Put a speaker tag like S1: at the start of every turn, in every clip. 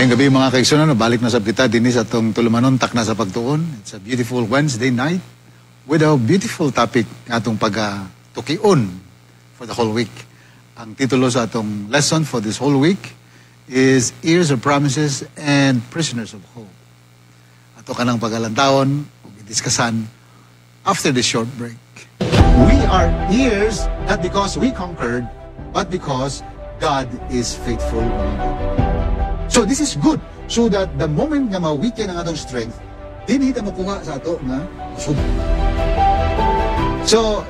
S1: Maayong gabi mga kaigsunan, balik na sab kita din sa atong tulumanontak na sa pagtuon. It's a beautiful Wednesday night with a beautiful topic atong pag-tukion for the whole week. Ang titulo sa atong lesson for this whole week is Ears of Promises and Prisoners of Hope. Ato kanang pag-alantawon o i-discussan after this short break. We are ears not because we conquered, but because God is faithful. So this is good, so that the moment nga ma-weaken ang atong strength, dinhita makuha sa ato nga usog. So,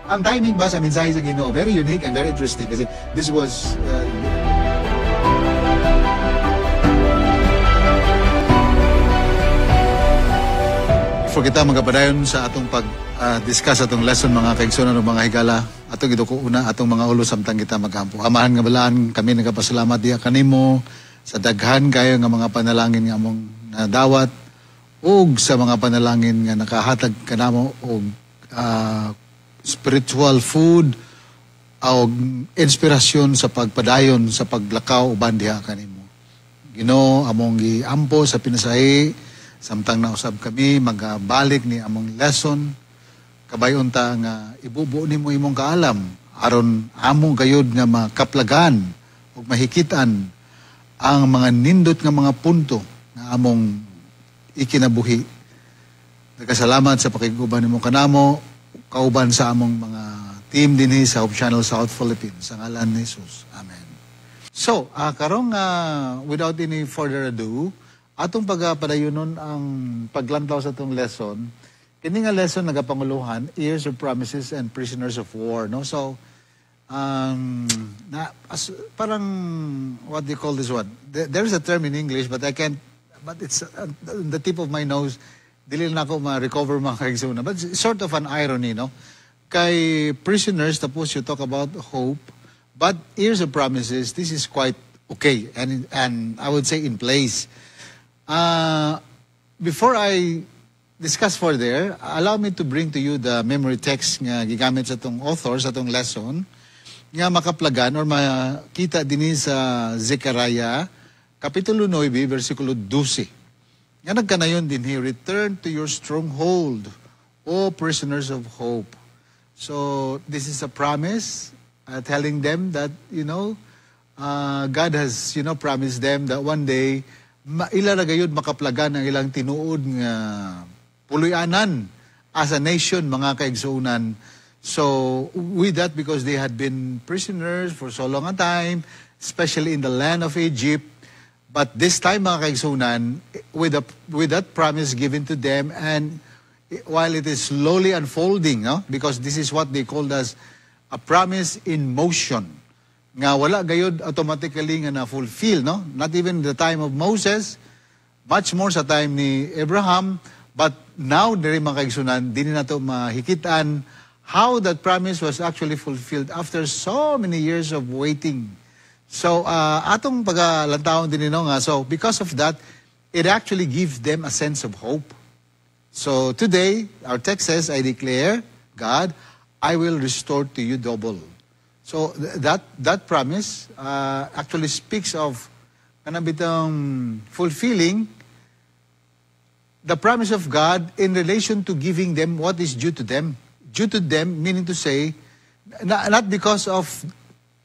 S1: ang timing ba sa mensahe sa Ginoo, very unique and very interesting kasi this was before kita magapadayon sa atong pag-discuss atong lesson mga kaigsunan o mga higala, atong giduko una atong mga ulo samtang kita magampo. Amahan nga balaan, kami nagapasalamat diha kanimo sa daghan kayo nga mga panalangin nga among nadawat ug sa mga panalangin nga nakahatag kanamo og spiritual food o inspirasyon sa pagpadayon sa paglakaw uban diha kanimo. Ginoo, among giampo sa pinasahi samtang nausab kami magabalik ni among lesson kabayon ta nga ibubuo nimo imong kaalam aron among gayud nga makaplagan ug mahikitan ang mga nindot nga mga punto na among ikinabuhi. Nagkasalamat sa pakiguban nimo kanamo, kauban sa among mga team dinhi sa Hope Channel South Philippines. Sa ngalan ni Jesus. Amen. So, karong without any further ado, atong pagpadayunon ang paglantaw sa atong lesson. Kini nga lesson nagapanguluhan, Ears of Promises and Prisoners of War. No? So, parang, what do you call this one? There's a term in English, but I can't, but it's the tip of my nose, dili na ako ma-recover mga kaigsunan. But it's sort of an irony, no? Kay prisoners, tapos you talk about hope, but Ears of Promises, this is quite okay, and I would say in place. Before I discuss further, allow me to bring to you the memory text nga gigamit sa itong author, sa itong lesson, nga makaplagan or makita din sa Zechariah, Kapitulo 9, versikulo 12. Nga nagkanayon din, return to your stronghold, O prisoners of hope. So, this is a promise telling them that, God has, promised them that one day, ilalagayod makaplagan ang ilang tinuod nga puluyanan as a nation, mga kaigsunan. So, with that, because they had been prisoners for so long a time, especially in the land of Egypt, but this time, mga kaigsunan, with that promise given to them, and while it is slowly unfolding, no? Because this is what they called as a promise in motion, nga wala gayod automatically nga na-fulfill, no? Not even the time of Moses, much more sa time ni Abraham, but now, diri mga kaigsunan, din na ito mahikitan how that promise was actually fulfilled after so many years of waiting. So, atong paglalantawon din nga, so because of that, it actually gives them a sense of hope. So, today, our text says, I declare, God, I will restore to you double. So, that promise actually speaks of kanabitang fulfilling the promise of God in relation to giving them what is due to them. Due to them, meaning to say, not because of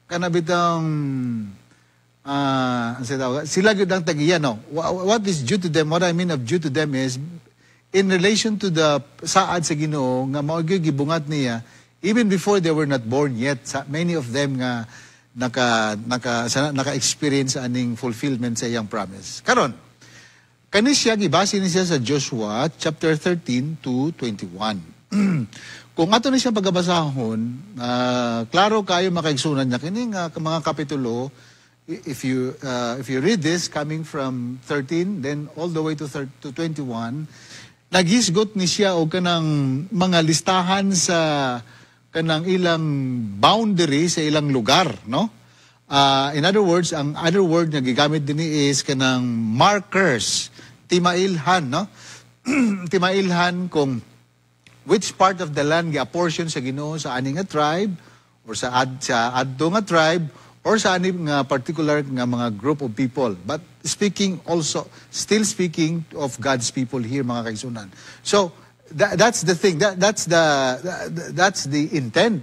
S1: kanabitang sila gyud ang tagiya, no? What is due to them, what I mean of due to them is, in relation to the saad sa Ginoo, nga maugyo gibungat niya, even before they were not born yet, many of them nga naka-experience aning fulfillment sa iyang promise. Karon, kanisya, gibase ni siya sa Joshua chapter 13 to 21. Kung ato ni siya pagabasahon, klaro kayo makaigsunan niya kini nga mga kapitulo. If you read this coming from 13 then all the way to 21, naghisgot ni siya og kanang mga listahan sa kanang ilang boundary sa ilang lugar, no? In other words, ang other word nga gigamit din is kanang markers, timailhan, no? Timailhan kung which part of the land gi-apportion sa Ginoo sa ani nga tribe or sa adto nga tribe or sa anim nga particular nga mga group of people. But speaking also, still speaking of God's people here, mga kaigsunan. So, that's the thing. That's the intent.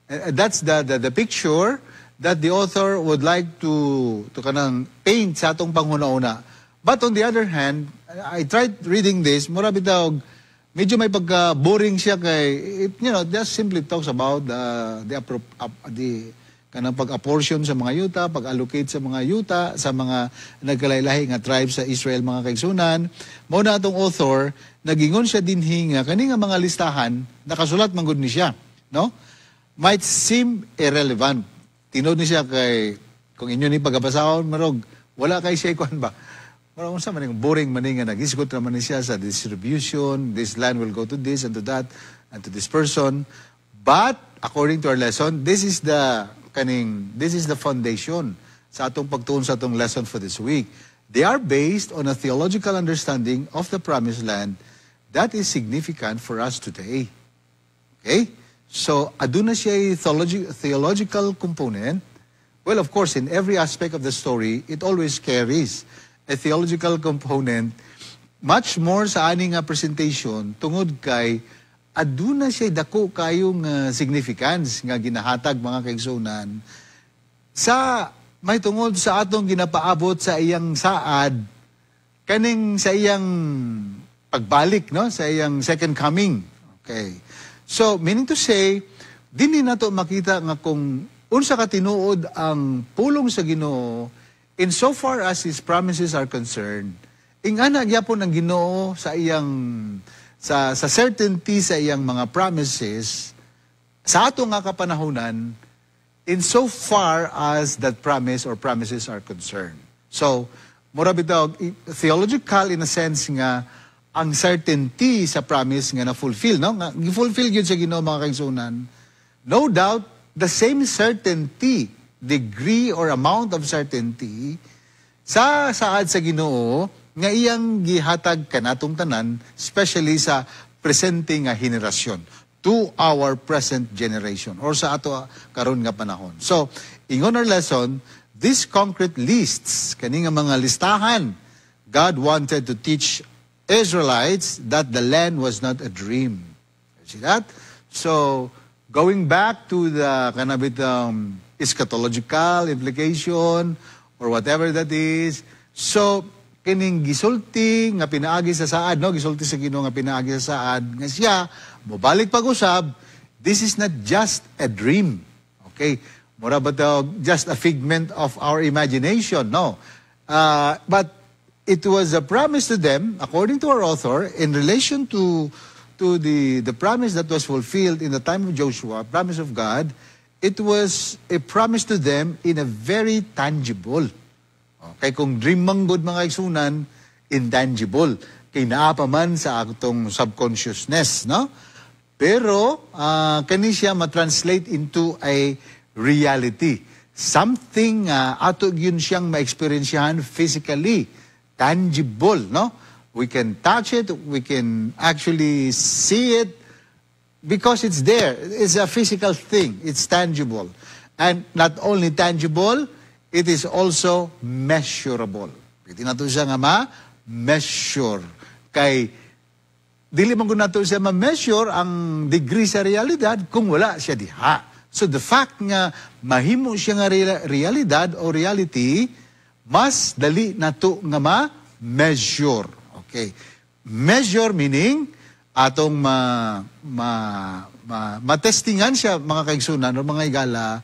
S1: That's the picture that the author would like to kanang paint sa atong panghuna-una. But on the other hand, I tried reading this, mura bitaw, medyo may pagka-boring siya kay, just simply talks about the kanang pag-apportion sa mga yuta, pag-allocate sa mga yuta, sa mga nagkalaylahi nga tribes sa Israel, mga kaigsunan. Muna atong author, nagingon siya dinhi nga kani nga mga listahan, nakasulat man gud ni siya, no? Might seem irrelevant. Tinod ni siya kay, kung inyo ni pagabasahon, marog, wala kay siya ikuan ba? Marong sa maning boring maning nga nag-isgot naman ni siya sa distribution, this land will go to this and to that and to this person. But according to our lesson, this is the foundation sa atong pagtuon sa atong lesson for this week. They are based on a theological understanding of the promised land that is significant for us today. Okay? So, aduna siya theological component. Well, of course, in every aspect of the story, it always carries a theological component, much more sa aning presentation, tungod kay aduna siya dako kayong significance nga ginahatag, mga kaigsunan, sa may tungod sa atong ginapaabot sa iyang saad, kaning sa iyang pagbalik, no? Sa iyang second coming. Okay. So, meaning to say, dili nato makita nga kung unsa ka tinuod ang pulong sa Ginoo insofar as His promises are concerned. Ingana gyapon ang Ginoo sa iyang sa certainty sa iyang mga promises sa ato nga kapanahunan insofar as that promise or promises are concerned. So, mura bitaw theological in a sense nga ang certainty sa promise nga na-fulfill, no? Nga gi-fulfill gyud sa Ginoo, mga kaigsunan. No doubt, the same certainty, degree or amount of certainty sa saad sa Ginoo nga iyang gihatag kanatong tanan, especially sa presente nga henerasyon, to our present generation or sa ato karon nga panahon. So, ingon our lesson, these concrete lists, kani nga mga listahan, God wanted to teach Israelites that the land was not a dream. See that? So, going back to the eschatological implication or whatever that is, so, kining gisulti nga pinaagi sa saad, no? Gisulti sa Ginoo nga pinaagi sa saad, nga siya, mobalik pag-usab, this is not just a dream. Okay? Mura ba just a figment of our imagination? No. But it was a promise to them, according to our author, in relation to the promise that was fulfilled in the time of Joshua, promise of God. It was a promise to them in a very tangible. Okay, kung dream manggod, mga kaigsunan, intangible. Kay naapa man sa atong subconsciousness, no? Pero, kani siya matranslate into a reality. Something ato yun siyang ma-experiensyahan physically. Tangible, no? We can touch it, we can actually see it, because it's there. It's a physical thing. It's tangible. And not only tangible, it is also measurable. Pwede nato siya nga ma-measure. Kay, dili man ko nato siya ma-measure ang degree sa realidad kung wala siya diha. So the fact nga mahimo siya nga realidad o reality, mas dali nato nga ma-measure. Okay. Measure meaning atong matestingan siya, mga kaigsunan o mga igala,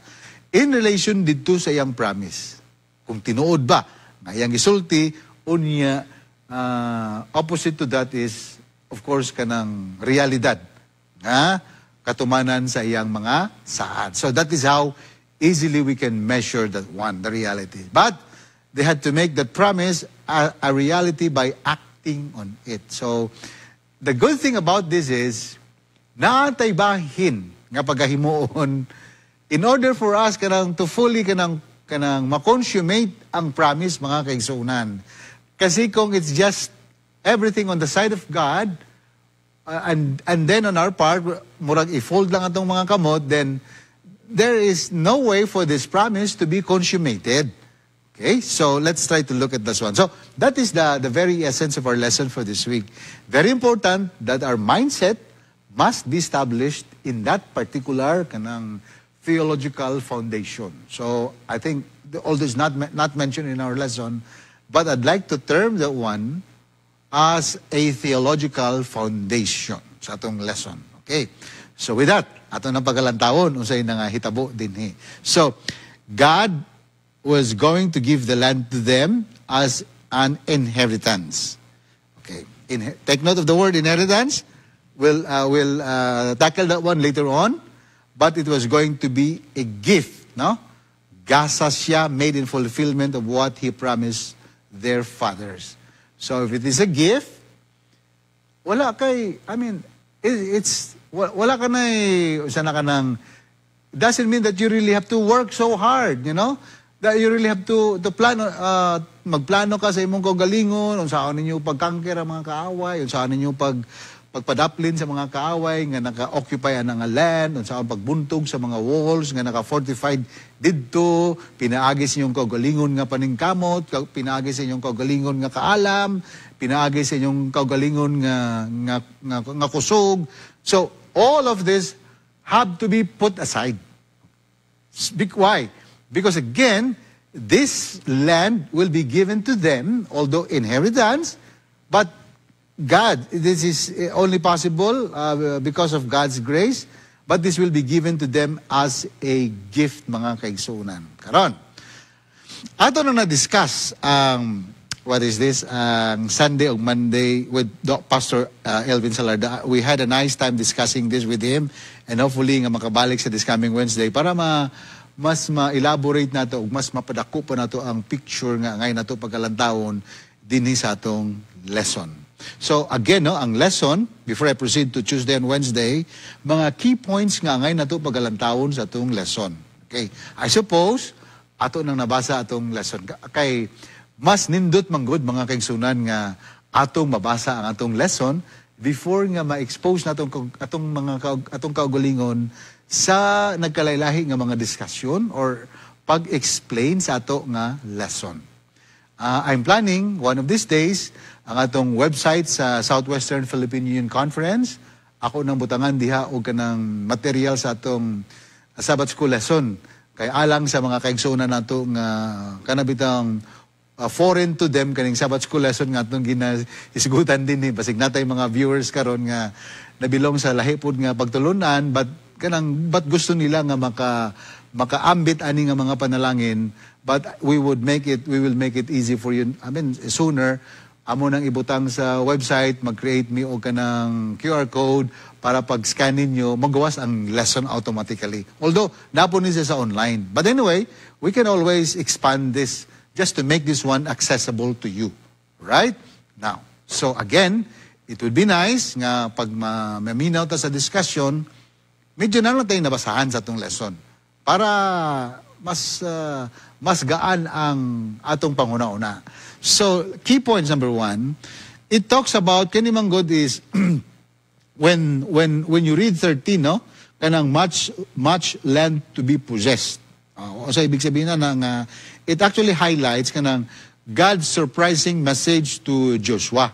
S1: in relation dito sa iyang promise. Kung tinuod ba nga iyang gisulti, unya opposite to that is, of course, kanang realidad nga katumanan sa iyang mga saad. So that is how easily we can measure that one, the reality. But they had to make that promise a reality by acting on it. So the good thing about this is, naantay bahin nga paghahimuon in order for us kanang to fully kanang ma-consummate ang promise, mga kaigsunan. Kasi kung it's just everything on the side of God, and then on our part, murag i-fold lang atong mga kamot, then there is no way for this promise to be consummated. Okay, so let's try to look at this one. So that is the very essence of our lesson for this week. Very important that our mindset must be established in that particular kanang theological foundation. So I think all this not mentioned in our lesson, but I'd like to term that one as a theological foundation sa atong lesson. Okay, so with that, ato nang pagalantaon unsay nga hitabo dinhi. So God was going to give the land to them as an inheritance. Okay, take note of the word inheritance. We'll tackle that one later on, but it was going to be a gift, no? Gasa siya, made in fulfillment of what He promised their fathers. So if it is a gift, wala kay, I mean, wala ka na sana ka nang, doesn't mean that you really have to work so hard, you know? That you really have to plano, magplano ka sa imong kaugalingon, unsaan ninyo pagkangker ang mga kaaway, unsaan ninyo pagpadaplin sa mga kaaway, nga naka-occupy ang land, unsaan pagbuntog sa mga walls, nga naka-fortified didto, pinaagi sa inyong kaugalingon nga paningkamot, pinaagi sa inyong kaugalingon nga kaalam, pinaagi sa inyong kaugalingon nga kusog. So, all of this have to be put aside. Why? Because again, this land will be given to them, although inheritance, but God, this is only possible because of God's grace, but this will be given to them as a gift, mga kaigsunan. Karon, ato na na-discuss what is this, Sunday or Monday with Pastor Elvin Salarda. We had a nice time discussing this with him, and hopefully nga makabalik sa this coming Wednesday para mas ma-elaborate nato, mas mapadako pa nato ang picture nga ngayon nato pagkalantawon dinhi sa atong lesson. So again, no, ang lesson, before I proceed to Tuesday and Wednesday, mga key points nga ngayon nato pagkalantawon sa atong lesson. Okay, I suppose ato nang nabasa atong lesson kay mas nindot manggod mga kaigsunan nga atong mabasa ang atong lesson before nga ma-expose natong atong kaugalingon sa nagkalaylahi nga mga diskusyon or pag-explain sa ato nga lesson. I'm planning one of these days ang atong website sa Southwestern Philippine Union Conference. Ako nang butangan diha og kanang material sa atong Sabbath School lesson kay alang sa mga kaigsunan nato nga kanabitang foreign to them kaning Sabbath School lesson nga atong ginahisgutan din ni basig natay mga viewers karon nga nabilong sa lahi pud nga pagtulunan but gusto nila nga makaambit ani nga mga panalangin, but we will make it easy for you. I mean, sooner amo nang ibutang sa website, mag-create me og kanang QR code para pag scan ninyo magawas ang lesson automatically. Although napo ni sa online. But anyway, we can always expand this just to make this one accessible to you. Right? Now, so again, it would be nice nga pag maminaw ta sa discussion, medyo na lang tayo nabasahan sa atong lesson para mas gaan ang atong panguna-una. So, key points number 1, it talks about, kanimang God is, when you read 13, no? Kanang much land to be possessed. O sa ibig sabihin na, it actually highlights kanang God's surprising message to Joshua.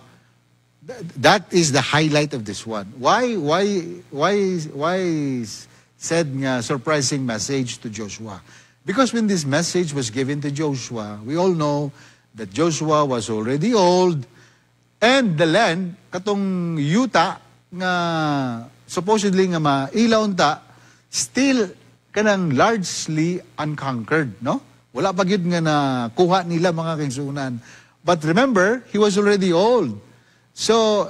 S1: That is the highlight of this one. Why said nga surprising message to Joshua? Because when this message was given to Joshua, we all know that Joshua was already old and the land katong yuta nga supposedly nga mailaw ta still kanang largely unconquered, no? Wala pa gyud nga nakuha nila mga kaigsunan. But remember, he was already old. So,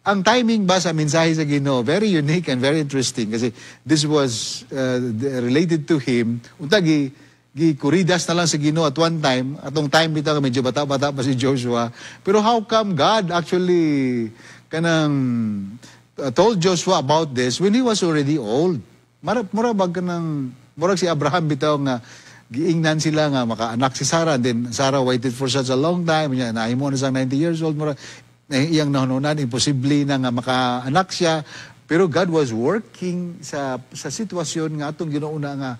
S1: ang timing ba sa mensahe sa Ginoo, very unique and very interesting kasi this was related to him. Unta kuridas na lang sa Ginoo at one time, atong time bitaw medyo bata-bata pa si Joshua. Pero how come God actually kanang told Joshua about this when he was already old? Murag si Abraham bitaw nga giingnan sila nga makaanak si Sarah, and then Sarah waited for such a long time, nahimo na sang 90 years old, iyang nahununan, imposible na nga makaanak siya, Pero God was working sa sitwasyon nga atong ginauna nga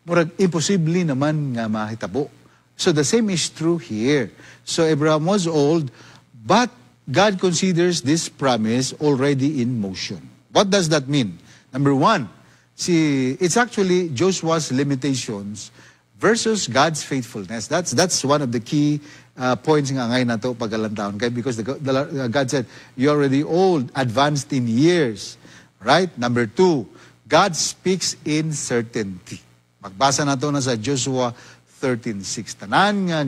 S1: murag imposible naman nga mahitabo. So the same is true here. So Abraham was old, but God considers this promise already in motion. What does that mean? Number one, it's actually Joshua's limitations versus God's faithfulness. That's one of the key points nga ngayon nato pagalantaon. Okay? Because God said, you're already old, advanced in years. Right? Number two, God speaks in certainty. Magbasa nato na sa Joshua 13:6. Tanan nga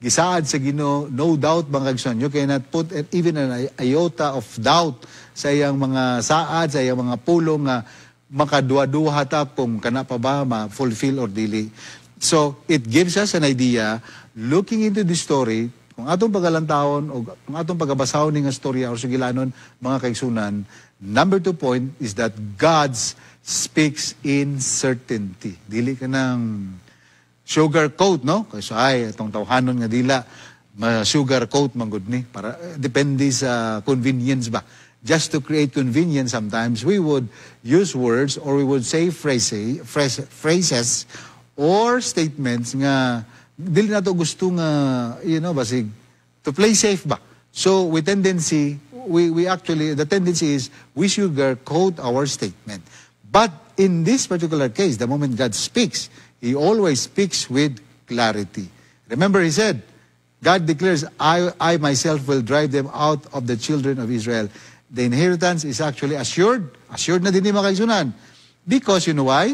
S1: gisaad sa Ginoo, no doubt mga kagsunan. You cannot put even an iota of doubt sa iyang mga saad, sa iyang mga pulong nga makaduwa-duwa ta kung kana pa ba ma-fulfill or dili. So, it gives us an idea, looking into the story, kung atong pagalantahon o kung atong pagabasahon nga storya o sugilanon, mga kaigsunan, number 2 point is that God speaks in certainty. Dili ka ng sugarcoat, no? Kasi itong tawhanon nga dila, sugarcoat manggod ni. Para, depende sa convenience ba. Just to create convenience, sometimes we would use words or we would say phrases or statements nga dili nato gusto nga, basig to play safe ba. So the tendency is we sugarcoat our statement. But in this particular case, the moment God speaks, He always speaks with clarity. Remember, He said, God declares, I myself will drive them out of the children of Israel. The inheritance is actually assured. Assured na din ni mga kaigsunan. Because, you know why?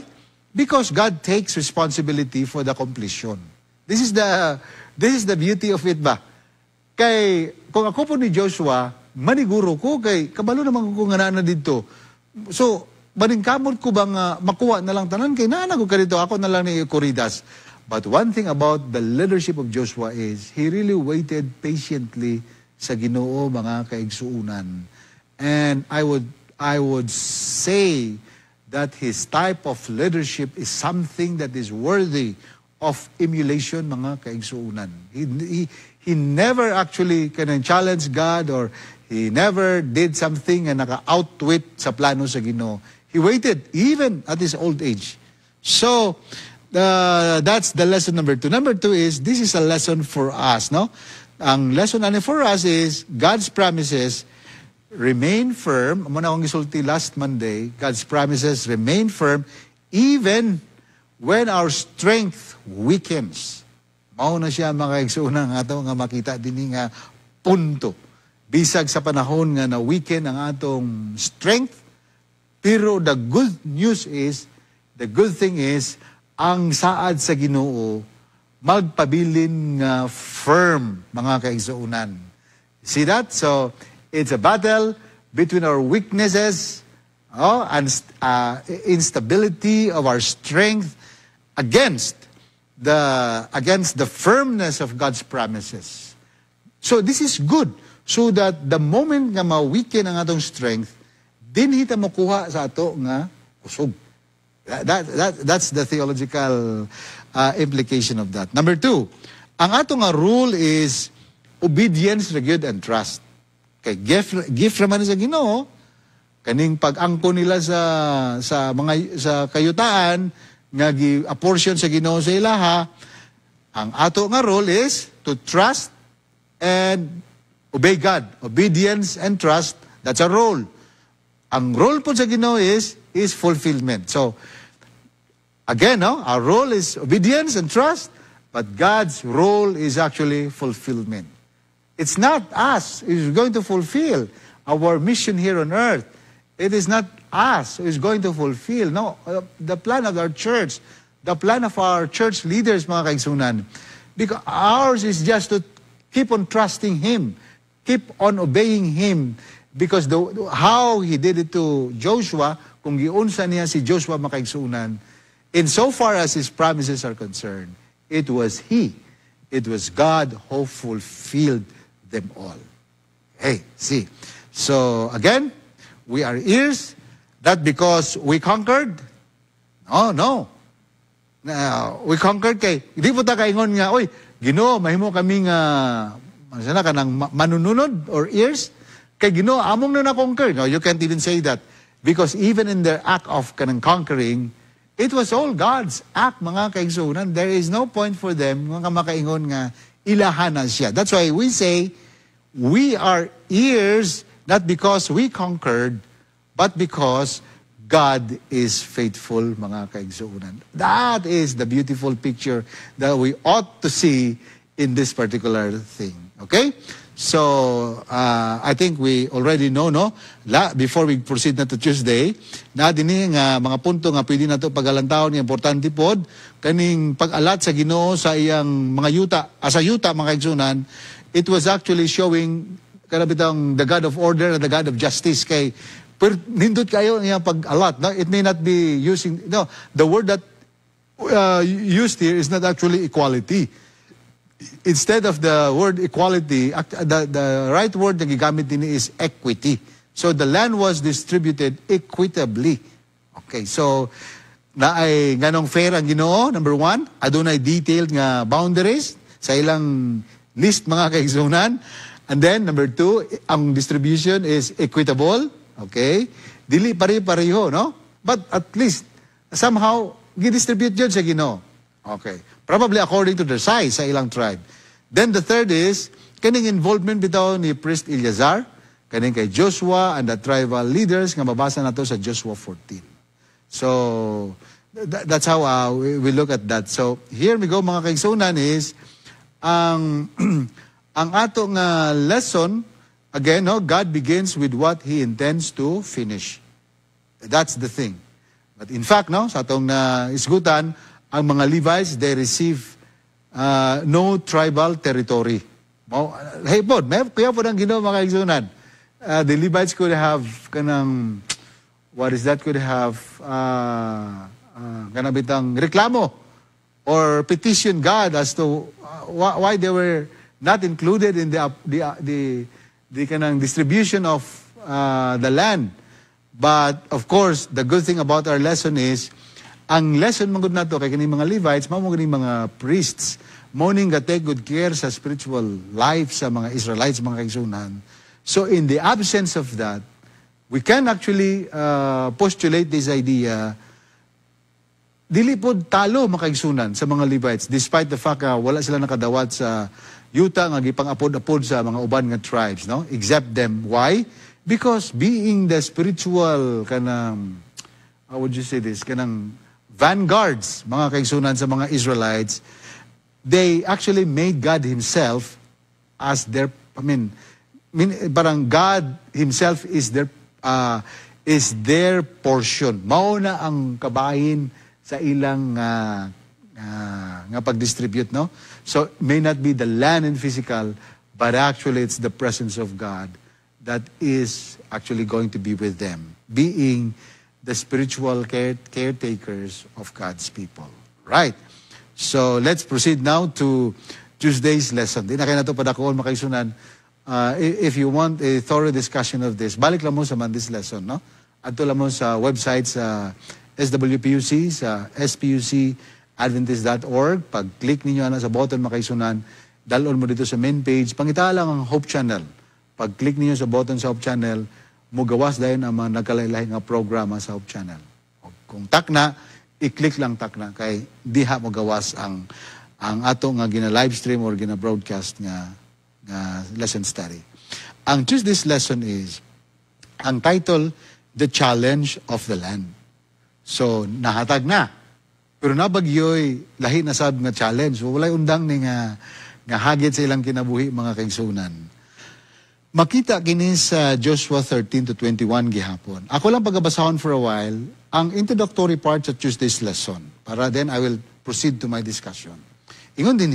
S1: Because God takes responsibility for the completion. This is the beauty of it ba? Kay, kung ako po ni Joshua, maniguro ko, kay kabalo naman ko nga na dito. So, maningkamot ko bang makuha na lang tanan, kay naanago ka dito, ako na lang ni Coridas. But one thing about the leadership of Joshua is, he really waited patiently sa Ginoo mga kaigsuunan. And I would say that his type of leadership is something that is worthy of emulation, mga kaigsuunan. He never actually challenge God, or he never did something na naka-outwit sa plano sa Ginoo. He waited even at his old age. So, that's the lesson number 2. Number 2 is, this is a lesson for us, no? Ang lesson for us is, God's promises remain firm. Muna akong gisulti last Monday, God's promises remain firm even when our strength weakens. Mao na siya mga kaigsuunan nga ato nga makita din nga punto. Bisag sa panahon nga na-weaken ang atong strength, pero the good thing is, ang saad sa Ginoo magpabilin nga firm, mga kaigsuunan. See that? So, it's a battle between our weaknesses and instability of our strength against the firmness of God's promises. So this is good. So that the moment nga ma-weaken ang atong strength, din hita makuha sa ato nga kusog. That's the theological implication of that. Number 2, ang ato nga rule is obedience, regard, and trust. Kay gift naman sa Ginoo, kaning pag-angko nila sa kayutaan nga gi-apportion sa Ginoo sa ilaha, ang ato nga role is to trust and obey God. Obedience and trust, that's a role. Ang role po sa Ginoo is fulfillment. So, again, our role is obedience and trust, but God's role is actually fulfillment. It's not us who is going to fulfill our mission here on earth. It is not us who is going to fulfill. No, the plan of our church, the plan of our church leaders, mga kaigsunan. Because ours is just to keep on trusting Him, keep on obeying Him. Because how He did it to Joshua, kung giunsa niya si Joshua, mga kaigsunan, in so far as His promises are concerned, it was God who fulfilled them all. Hey, see. So, again, we are heirs, not because we conquered. No. We conquered kay, hindi po ta kaingon nga, oy, Ginoo, mahimo kami nga, kanang manununod or heirs, kay Ginoo, among na na-conquer. No, you can't even say that. Because even in their act of kanang conquering, it was all God's act, mga kaigsunan. There is no point for them, mga makaingon nga, ilahanan siya. That's why we say, we are heirs, not because we conquered, but because God is faithful, mga kaigsunan. That is the beautiful picture that we ought to see in this particular thing. Okay? So, I think we already know, no? Before we proceed na to Tuesday, na dini nga mga punto nga pwede na to pagalantaon nga importante pod, kaning pag-alat sa Ginoo sa iyang mga yuta, sa yuta mga kaigsunan, it was actually showing kanabitang the God of order and the God of justice kay nindot kayo niya pag-alat. No? It may not be using, no, the word that used here is not actually equality. Instead of the word equality, the right word na gigamit din is equity. So the land was distributed equitably. Okay, so naay ganong fair ang Ginoo, number one, adunay detailed nga boundaries sa ilang list mga kaigsunan. And then number two, ang distribution is equitable. Okay? Dili pare-pareho, no? But at least somehow gidistribute yun sa Ginoo. Okay. Probably according to their size sa ilang tribe. Then the third is, kaning involvement bitaw ni Priest Eleazar, kaning kay Joshua and the tribal leaders, nga mabasa na to sa Joshua 14. So, that's how we look at that. So, here we go mga kaigsunan is, ang ato nga lesson, again, no, God begins with what He intends to finish. That's the thing. But in fact, no, sa atong isgutan, ang mga Levites, they receive no tribal territory. Hey, pod, kaya po ng Ginoo mga kaigsunan. The Levites could have kanang, what is that, could have kanabitang reklamo or petition God as to why they were not included in the kanang distribution of the land. But of course, the good thing about our lesson is, ang lesson mangod nato kay kining mga Levites, mao kining mga priests, morning ga take good care sa spiritual life sa mga Israelites, mga kaigsunan. So in the absence of that, we can actually postulate this idea, dili pod talo mga kaigsunan sa mga Levites, despite the fact wala sila nakadawat sa yuta nga gipang-apod-apod sa mga uban nga tribes, no? Except them. Why? Because being the spiritual kanang, how would you say this, kanang vanguards, mga kaigsunan sa mga Israelites, they actually made God Himself as their, parang God Himself is their portion. Mauna ang kabahin sa ilang nga pag-distribute, no? So, may not be the land and physical, but actually it's the presence of God that is actually going to be with them, being the spiritual caretakers of God's people. Right. So, let's proceed now to Tuesday's lesson. Di na kayo na ito padakoon, makaisunan. If you want a thorough discussion of this, balik lang mo sa Monday's lesson, no? Adto lang mo sa website sa SWPUC, sa spucadventist.org. Pag-click ninyo na sa button, makaisunan, dalon mo dito sa main page. Pangita lang ang Hope Channel. Pag-click ninyo sa button sa Hope Channel, mugawas dahil ang mga nagkalaylay nga programa sa Hope Channel. Kung takna, i-click lang takna kay diha mugawas ang ato nga gina-live stream or gina-broadcast nga lesson study. Ang Tuesday's lesson is, ang title, The Challenge of the Land. So, nahatag na. Pero nabagyoy, lahi na sab nga challenge. So, walay undang ni nga hagit sa ilang kinabuhi mga kaigsunan. Makita kini sa Joshua 13-21 gihapon. Ako lang pagabasahon for a while ang introductory part sa Tuesday's lesson. Para then I will proceed to my discussion. Ingon din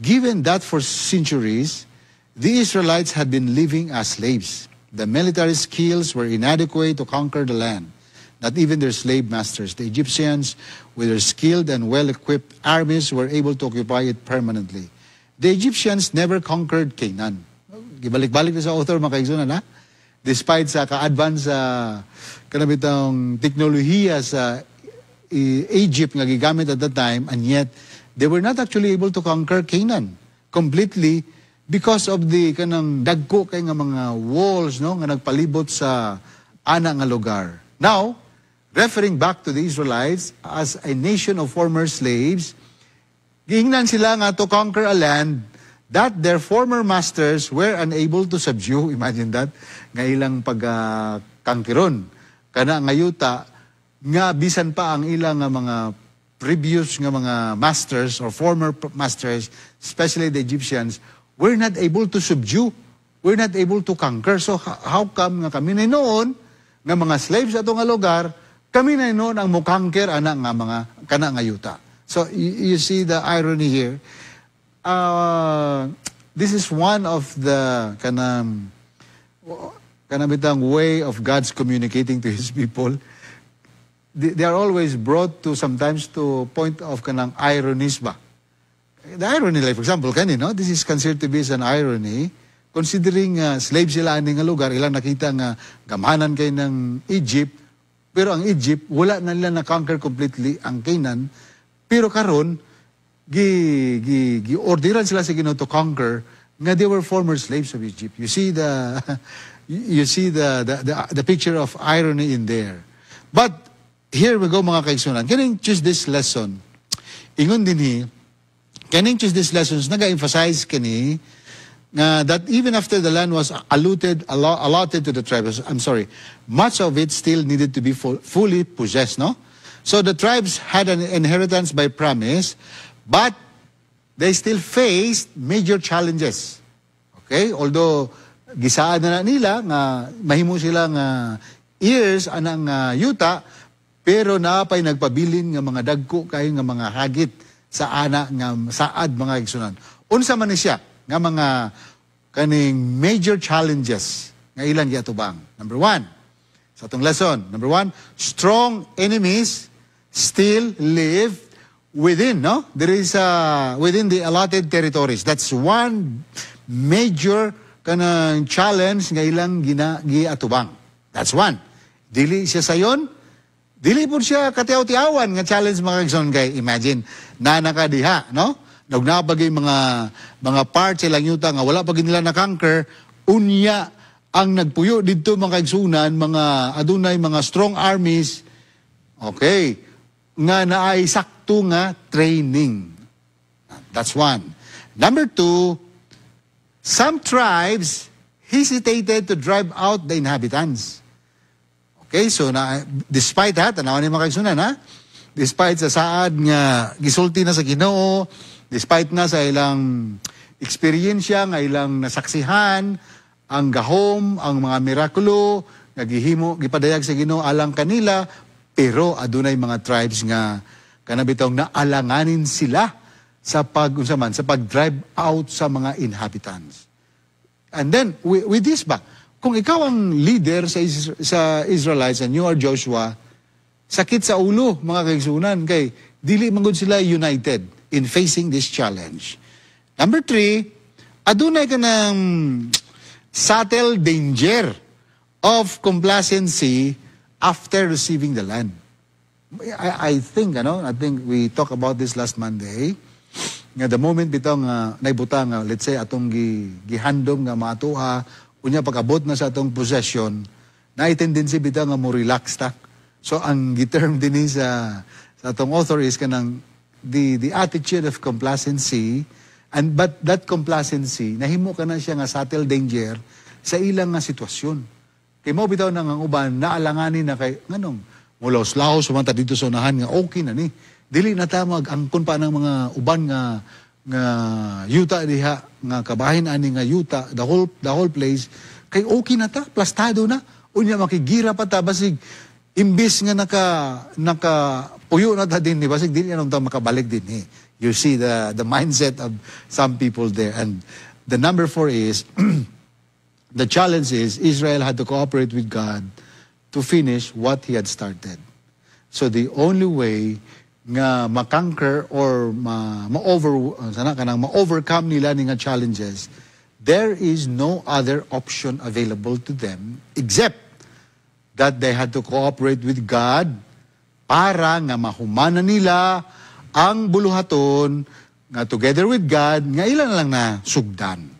S1: given that for centuries, the Israelites had been living as slaves. The military skills were inadequate to conquer the land. Not even their slave masters. The Egyptians, with their skilled and well-equipped armies, were able to occupy it permanently. The Egyptians never conquered Canaan. Gibalik-balik na sa author, mga kaigsunan, ha? Despite sa ka-advance sa kanabitang teknolohiya sa Egypt nga gigamit at that time, and yet they were not actually able to conquer Canaan completely because of the kanang dagko kay nga mga walls, no, nga nagpalibot sa ana nga lugar. Now, referring back to the Israelites as a nation of former slaves, giingnan sila nga to conquer a land that their former masters were unable to subdue. Imagine that. Nga ilang pagkangkiron. Kana nga yuta, nga bisan pa ang ilang mga previous nga mga masters or former masters, especially the Egyptians, were not able to subdue. Were not able to conquer. So how come nga kami na noon, nga mga slaves ato nga lugar, kami na noon ang mukangker ana nga mga kana nga yuta. So you see the irony here. This is one of the kanabitang way of God's communicating to His people. They are always brought to sometimes to point of kanang ironies ba. The irony, like for example, kanino, this is considered to be as an irony, considering slave sila ani nga lugar, ilang nakita nga gamanan kay ng Egypt, pero ang Egypt, wala na nila na-conquer completely ang Canaan, pero karon gi-orderan sila sa Ginoo to conquer, nga they were former slaves of Egypt. You see the picture of irony in there. But here we go mga kaigsunan. Kaning choose this lesson. Ingon din kaning choose this lessons naga-emphasize kani that even after the land was allotted to the tribes, much of it still needed to be fully possessed, no? So the tribes had an inheritance by promise, but they still faced major challenges. Okay? Although gisaan na nila nga mahimo sila nga heirs anang yuta, pero naapay nagpabilin nga mga dagko kay nga mga hagit sa ana nga saad mga igsunan. Unsa man ni siya nga mga kaning major challenges nga ilang giatubang. Number 1, sa atong lesson, number 1, strong enemies still live within, no? There is within the allotted territories. That's one major kanang challenge nga ilang giatubang. That's one. Dili siya sayon. Dili po siya katiaw-tiawan nga challenge mga kagson kay imagine na nakadiha, no? Nagnabagay mga parts silang yuta nga wala pa nila na-conquer, unya ang nagpuyo dito mga kagsunan, mga adunay mga strong armies, okay, nga naay sakto nga training. That's one. Number 2, some tribes hesitated to drive out the inhabitants. Okay, so despite that, tanawan ni mga kaigsunan, despite sa saad nga gisulti na sa Ginoo, despite na sa ilang eksperyensya nga ilang nasaksihan, ang gahom, ang mga mirakulo, nagihimo, gipadayag sa Ginoo alang kanila, pero adunay mga tribes nga kanabitong naalanganin sila sa pag-drive out sa mga inhabitants. And then, with this ba, kung ikaw ang leader sa Israelites and you are Joshua, sakit sa ulo, mga kaigsunan, kay dili man gud sila united in facing this challenge. Number 3, adunay ka ng subtle danger of complacency after receiving the land. I think we talked about this last Monday, nga the moment bitaw nga naibuta nga, let's say, atong gihandom nga matuha, unya pag-abot na sa atong possession, na tendency bitaw nga mo relax ta. So ang giterm din sa atong author is kanang the attitude of complacency, but that complacency nahimo ka na siya nga subtle danger sa ilang nga sitwasyon. Kay mo bitaw nang ang uban naalanganin na kay nganong mulaos-laos sumanta dito sa unahan nga okay na ni. Dili na ta mag-angkon pa ng mga uban nga yuta diha nga kabahin ani nga yuta the whole place kay okay na ta plastado na unya makigira pa ta basig imbis nga naka puyo na ta din ni basig dili na ta makabalik din You see the mindset of some people there. And the number 4 is the challenge is Israel had to cooperate with God to finish what he had started. So the only way nga makonquer or ma-overcome nila ni nga challenges, there is no other option available to them except that they had to cooperate with God para nga mahumana nila ang buluhaton nga together with God nga ilan lang na sugdan.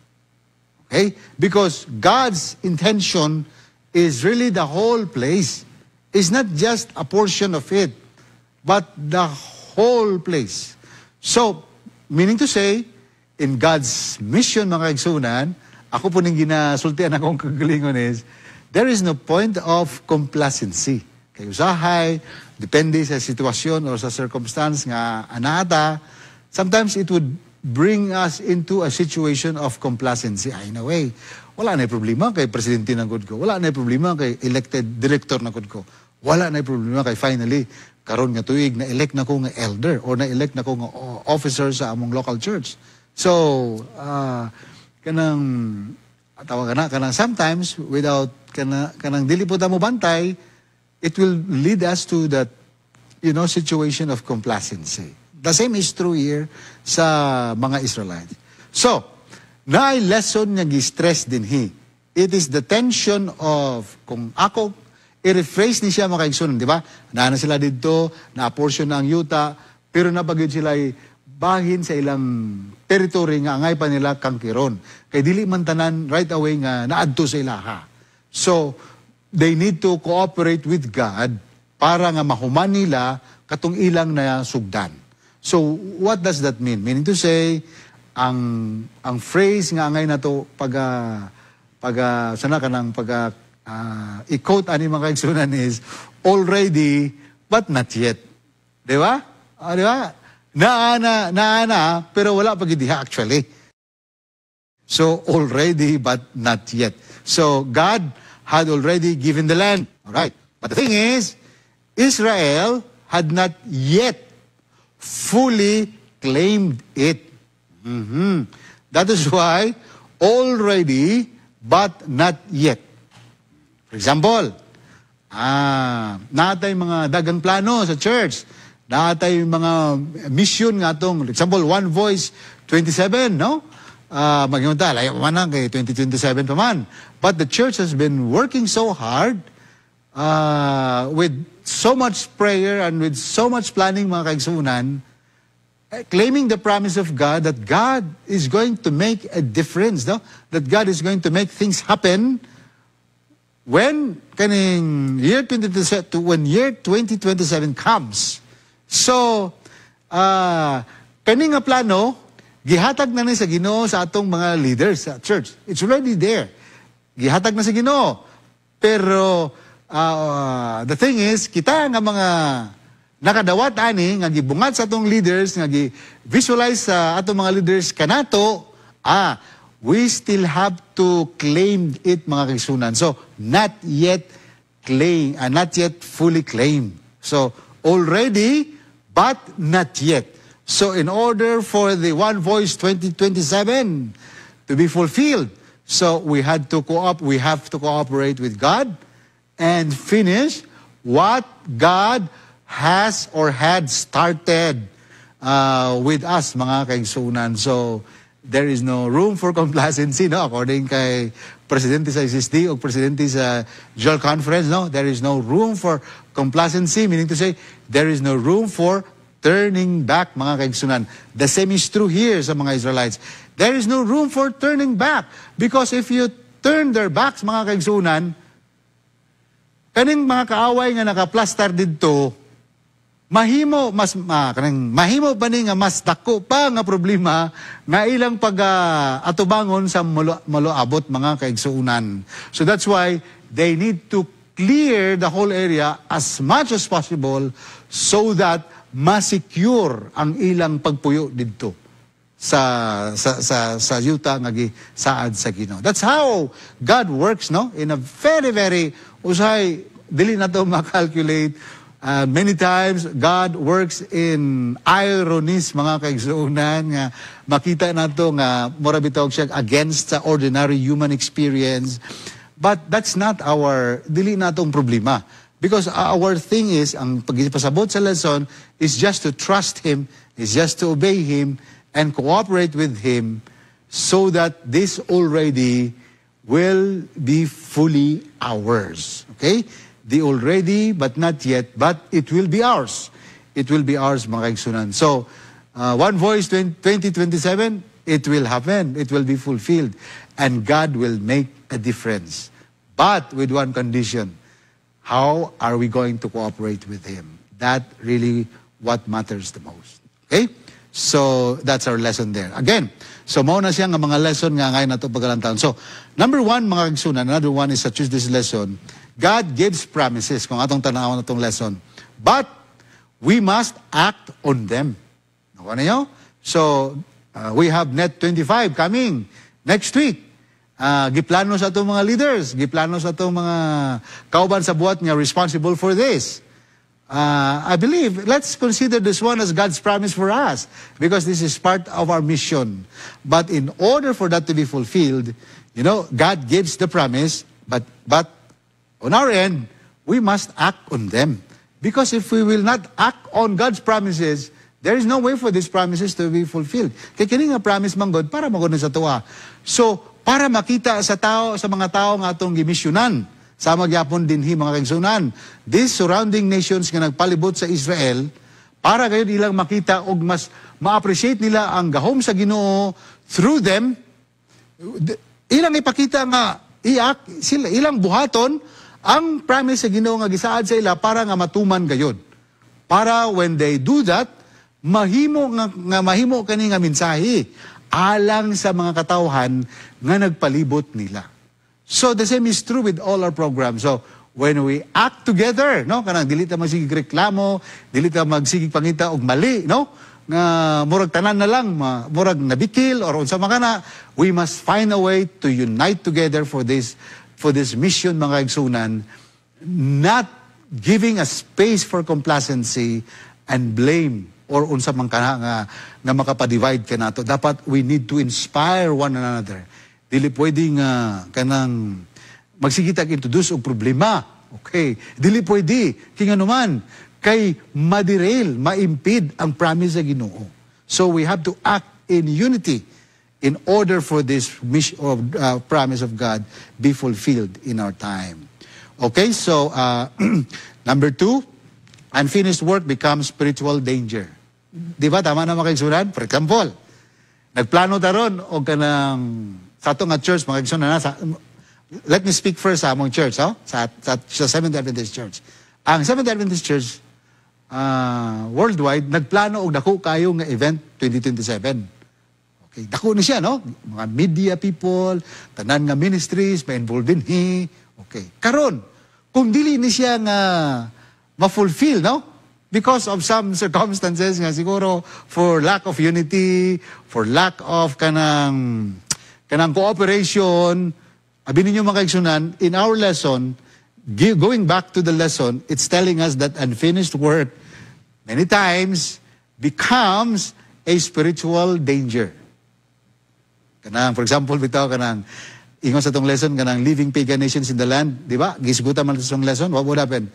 S1: Okay? Because God's intention is really the whole place. It's not just a portion of it, but the whole place. So, meaning to say, in God's mission, mga kaigsunan, ako po nang ginasultian akong kagalingon is, there is no point of complacency. Kay usahay, depende sa sitwasyon or sa circumstance nga anata, sometimes it would bring us into a situation of complacency. In a way, wala na problema kay presidente ng good ko. Wala na problema kay elected director ng good ko. Wala na problema kay finally, karon nga tuig na elect na ko nga elder or na elect na ko nga officer sa among local church. So, kanang sometimes without kanang dili po ta mo bantay, it will lead us to that situation of complacency. The same is true here sa mga Israelites. So, naay lesson nga gi-stress din it is the tension of kung ako i-rephrase ni siya mga kaigsunan, di ba? Na sila dito, na-portion na ang yuta, pero nabagyod sila bahin sa ilang territory nga angay pa nila kangkiron. Kay dili man tanan right away nga naadto sa ilaha. So, they need to cooperate with God para nga mahuman nila katong ilang na sugdan. So, what does that mean? Meaning to say, ang phrase nga angay na to i-quote ani mga kaigsunan is already but not yet. Di ba? Di ba? Naana, pero wala pa gidiha actually. So, already but not yet. So, God had already given the land. All right. But the thing is, Israel had not yet fully claimed it. That is why, already but not yet. For example, natay mga dagang plano sa church, natay mga mission nga itong, for example, One Voice 27, no? Magpunta, layo pa man kay 2027 pa man. But the church has been working so hard, with so much prayer and with so much planning, mga kaigsunan, claiming the promise of God that God is going to make a difference, no? That God is going to make things happen when year 2027 comes. So, kaning nga plano, gihatag na ni sa Ginoo sa atong mga leaders sa church. It's already there. Gihatag na sa Ginoo. Pero, the thing is, kita nga mga nakadawat ani, nga gibungat sa atong leaders, nga gi-visualize sa atong mga leaders kanato, we still have to claim it, mga kaigsunan. So, not yet fully claimed. So, already, but not yet. So, in order for the One Voice 2027 to be fulfilled, so we have to cooperate with God and finish what God has or had started with us, mga kaigsunan. So, there is no room for complacency, no? According kay Presidente sa SSD o Presidente sa General Conference, no? There is no room for complacency, meaning to say, there is no room for turning back, mga kaigsunan. The same is true here sa mga Israelites. There is no room for turning back. Because if you turn their backs, mga kaigsunan, kaning mga kaaway nga nakaplastar dito, mahimo pa ni nga mas dako pa nga problema nga ilang atubangon sa maloabot, mga kaigsuunan. So that's why they need to clear the whole area as much as possible so that ma-secure ang ilang pagpuyo dito sa yuta nga gisaad sa Ginoo. That's how God works, no? In a very, very usahay, dili na to makalculate. Many times, God works in ironies, mga kaigsuunan, nga makita na to nga morabitog siya against sa ordinary human experience. But that's not dili na tong problema. Because our thing is, ang pagpasabot sa lesson is just to trust Him, is just to obey Him, and cooperate with Him so that this already will be fully ours. Okay? The already, but not yet, but it will be ours. It will be ours, mga kaigsunan. So, One Voice 2027, it will happen. It will be fulfilled. And God will make a difference. but with one condition. How are we going to cooperate with Him? That really what matters the most. Okay? So, that's our lesson there. Again, so mauna siya nga mga lesson nga ngayon na ito pagkalantaon. So, number one, mga kagsunan, another one is to choose this lesson. God gives promises, kung atong tanawan na itong lesson. But, we must act on them. Nakuha niyo? So, we have Net 25 coming next week. Giplano sa itong mga leaders, giplano sa itong mga kauban sa buhat niya responsible for this. I believe, let's consider this one as God's promise for us because this is part of our mission. But in order for that to be fulfilled, you know, God gives the promise, but on our end, we must act on them. Because if we will not act on God's promises, there is no way for these promises to be fulfilled. Kaya kini nga promise man God para magod sa tuwa. So, para makita sa tao, sa mga tao nga atong gimisyonan, sa magyapon din mga kaigsunan, these surrounding nations nga nagpalibot sa Israel, para gayon ilang makita o mas ma-appreciate nila ang gahom sa Ginoo through them, ilang ipakita nga, sila, ilang buhaton, ang promise sa Ginoo nga gisaad sa ila para nga matuman gayon. Para when they do that, mahimo kani nga mensahe alang sa mga katawhan nga nagpalibot nila. So the same is true with all our programs. So when we act together, no, kanang dili ta magsigig reklamo, dili ta magsigig pangita og mali, no? Nga murag tanan na lang, murag nabikil or unsa man kana, we must find a way to unite together for this mission mga kaigsunan, not giving a space for complacency and blame or unsa man kana nga makapa-divide kanato. Dapat we need to inspire one another. Dili pwede nga kanang magsigitag introduce og problema. Okay. Dili pwede kinga naman kay maderail, maimpede ang promise sa Ginoo. So we have to act in unity in order for this mission of promise of God be fulfilled in our time. Okay, so number 2, unfinished work becomes spiritual danger. Di ba? Tama na makaigsunan? For example, nagplano taron o kanang sa ito nga church, mga kagsunan na, let me speak first sa among church, sa Seventh Adventist Church. Ang Seventh Adventist Church, worldwide, nagplano og dako kayo nga event 2027. Okay, dako ni siya, no? Mga media people, tanan nga ministries, ma-involved din Okay, karon, kung dili ni siya nga ma-fulfill, no? Because of some circumstances nga siguro, for lack of unity, for lack of kanang cooperation, abi ninyo mga kaigsunan, in our lesson, going back to the lesson, it's telling us that unfinished work many times becomes a spiritual danger. Kanang, for example, bitaw kanang ingon sa tong lesson kanang living pagan nations in the land, di ba? Gisgutan man sa tong lesson, what would happen?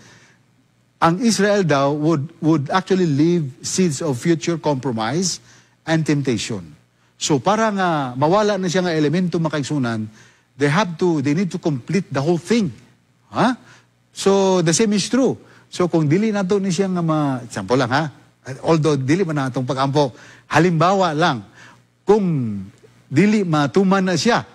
S1: Ang Israel daw would actually leave seeds of future compromise and temptation. So para nga mawala na siya nga elemento makaigsunan, they need to complete the whole thing. So the same is true. So kung dili nato ni siya nga example lang although dili man natong pagampo, halimbawa lang kung dili matuman na siya,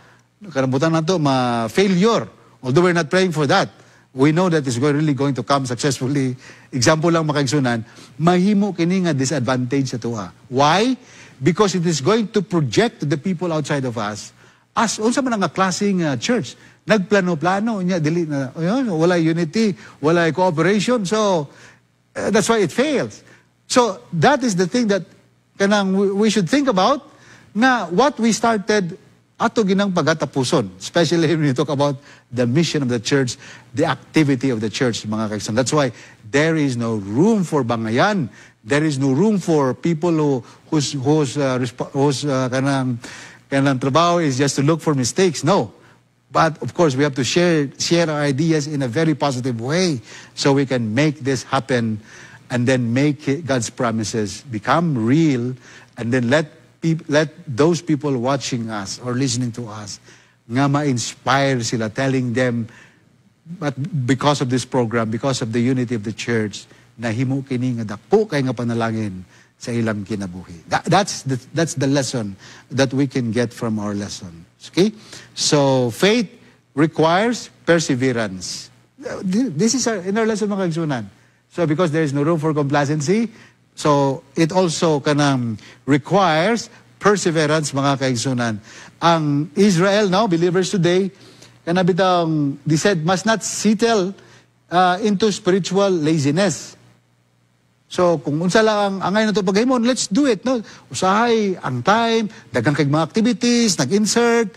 S1: karabutan nato failure, although we're not praying for that. We know that it's really going to come successfully. Example lang makaigsunan, mahimo kini nga disadvantage sa tuwa. Why? Because it is going to project to the people outside of us as unsa man nga klaseng church. Nagplano-plano niya, dili na, wala unity, wala cooperation. So, that's why it fails. So, that is the thing that we should think about na what we started ato ginang pagatapuson, especially when we talk about the mission of the church, the activity of the church, mga kaigsunan. That's why there is no room for bangayan. There is no room for people whose kanang trabaho is just to look for mistakes. No. But of course, we have to share our ideas in a very positive way so we can make this happen and then make God's promises become real and then let those people watching us or listening to us nga ma-inspire sila, telling them, but because of this program, because of the unity of the church, nahimo kini nga dako kay nga panalangin sa ilang kinabuhi. That's the lesson that we can get from our lesson. Okay? So faith requires perseverance. This is in our lesson mga kaigsunan. So because there is no room for complacency, so it also kanang requires perseverance mga kaigsunan. Ang Israel now, believers today, kanabitang, they said, must not settle into spiritual laziness. So, kung unsa lang ang angay na ito paghimon, let's do it. No? Usahay, ang time, dagang kay mga activities, nag-insert.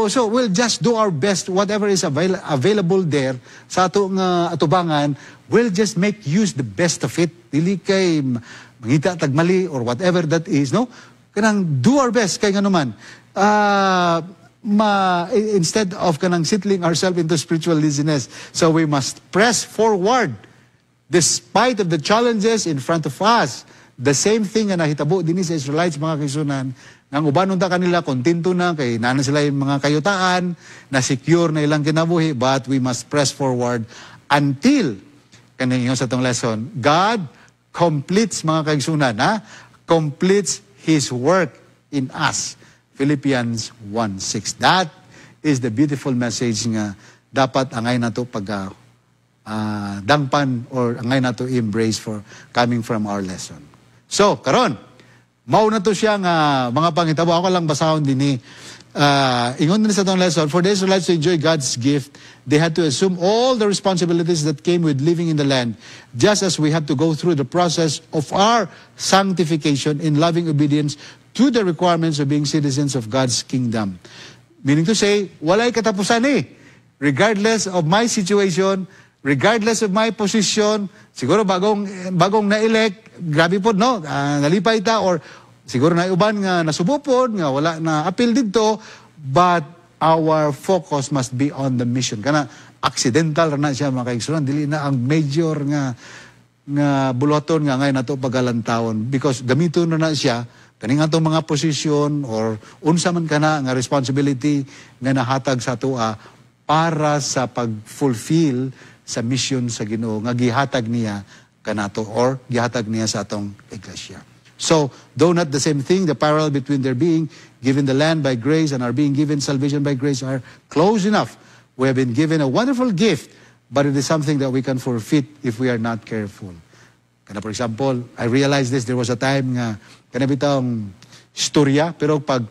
S1: So, we'll just do our best, whatever is available there sa atong atubangan, we'll just make use the best of it. Dili kay mangita tagmali or whatever that is, no? Kanang do our best kay nganuman. Instead of kanang settling ourselves into spiritual laziness. So we must press forward despite of the challenges in front of us. The same thing na nahitabo din sa Israelites mga kaigsunan. Nang ubanon ta kanila, kontento na, kay nana sila yung mga kayutaan, na secure na ilang kinabuhi, but we must press forward until, kanina sa itong lesson, God completes mga kaigsunan, completes His work in us. Philippians 1:6. That is the beautiful message nga dapat angay na to pag dangpan or angay na to embrace for coming from our lesson. So, karon, mao na to siya nga mga panghitabo. Ako lang basahon din ingon din sa itong lesson, for the Israelites to enjoy God's gift, they had to assume all the responsibilities that came with living in the land, just as we have to go through the process of our sanctification in loving obedience to the requirements of being citizens of God's kingdom. Meaning to say, walay katapusan regardless of my situation, regardless of my position, siguro bagong na-elect, grabe po, no? Nalipay ta, or siguro na uban nga nasubupod, nga wala na appeal dito, but our focus must be on the mission. Kana accidental na siya mga kaigsunan, dili na ang major nga buluhaton nga ngayon nato pagalantawon, because gamiton na siya kaning atong mga posisyon or unsa man kana nga responsibility nga nahatag sa atua para sa pag-fulfill sa mission sa Ginoo nga gihatag niya kanato or gihatag niya sa atong iglesia. So, though not the same thing, the parallel between their being given the land by grace and our being given salvation by grace are close enough. We have been given a wonderful gift, but it is something that we can forfeit if we are not careful. Kana for example, I realized this, there was a time nga kana bitang istorya, pero pag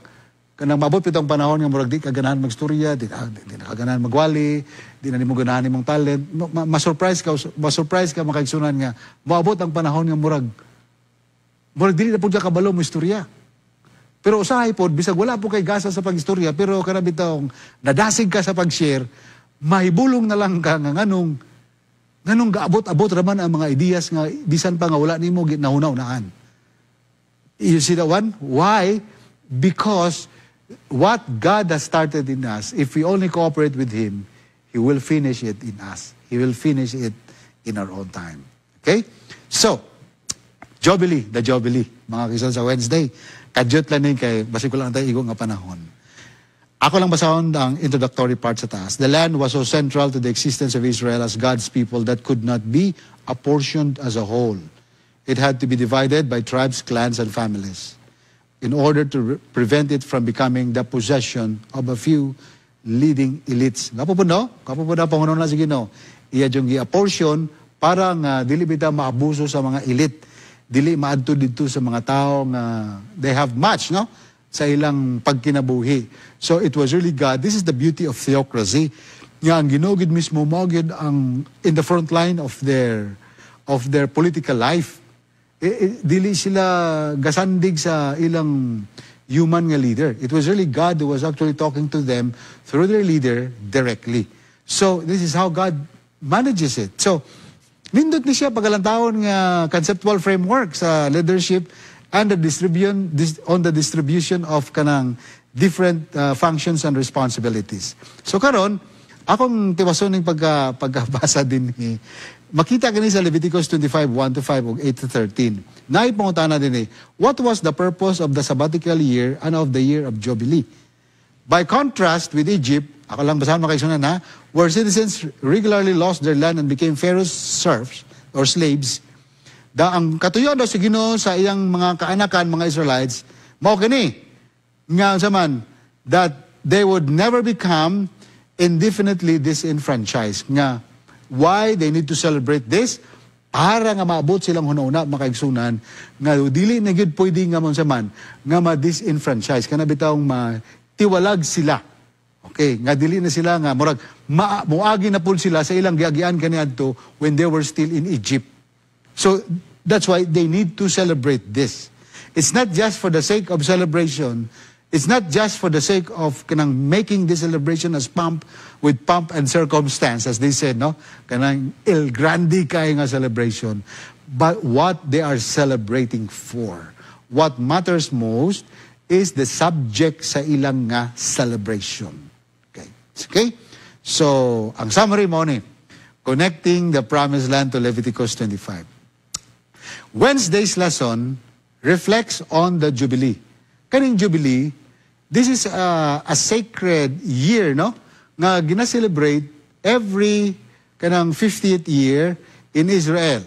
S1: kanang mabot pitong panahon nga murag di ka ganahan magstorya, di na ka ganahan magwali, di na nimo ganahan imong talent, ma-surprise ka makaigsunan nga moabot ang panahon nga murag dili na pud ka kabalo mo istorya. Pero usahay pod bisag wala po kay gasa sa pagistorya, pero kana bitong nadasig ka sa pag-share, mahibulong na lang ka nga nganong gaabot-abot raman ang mga ideas nga bisan pa nga wala nimo ginahunaw-naan. You see that one? Why? Because what God has started in us, if we only cooperate with Him, He will finish it in us. He will finish it in our own time. Okay? So, Jubilee, the Jubilee, mga kisan sa Wednesday. Kadyot lang din kay, basi ko lang tayo igong nga panahon. Ako lang basahon ang introductory part sa taas. The land was so central to the existence of Israel as God's people that could not be apportioned as a whole. It had to be divided by tribes, clans, and families in order to prevent it from becoming the possession of a few leading elites. Kapo po no? Kapo po na pangunan na sige no? Iya yung i-apportion para nga dili bita maabuso sa mga elite. Dili maadto dito sa mga tao nga they have much, no? Sa ilang pagkinabuhi. So it was really God. This is the beauty of theocracy. Nga ang ginugid mismo mogid ang in the front line of their political life. Dili sila gasandig sa ilang human nga leader. It was really God who was actually talking to them through their leader directly. So this is how God manages it. So nindot ni siya pagalantawon nga conceptual framework sa leadership and the distribution of kanang different functions and responsibilities. So karon akong tiwason ning pagkabasa din makita kini sa Leviticus 25:1-5 ug 8-13. Naipangutana din what was the purpose of the sabbatical year and of the year of Jubilee? By contrast with Egypt, ako lang basahan makaigsunan where citizens regularly lost their land and became Pharaoh's serfs or slaves, ang katuyon daw sa Ginoo sa iyang mga kaanakan, mga Israelites, mao kini nga saman that they would never become indefinitely disenfranchised. Nga, why they need to celebrate this? Para nga maabot silang hunahuna, makaigsunan, nga dili na gyud pwede nga man sa man, nga ma-disenfranchise, kana bitawng matiwalag sila. Okay, nga dili na sila nga, murag, muagi na po sila sa ilang giagian kaniadto when they were still in Egypt. So, that's why they need to celebrate this. It's not just for the sake of celebration. It's not just for the sake of kanang making this celebration as with pomp and circumstance, as they said, no? Kanang el grande kay nga celebration. But what they are celebrating for, what matters most is the subject sa ilang nga celebration. Okay? So, ang summary mo ni, connecting the promised land to Leviticus 25. Wednesday's lesson reflects on the Jubilee. Kaning Jubilee, this is a sacred year, no? Nga gina-celebrate every kanang 50th year in Israel.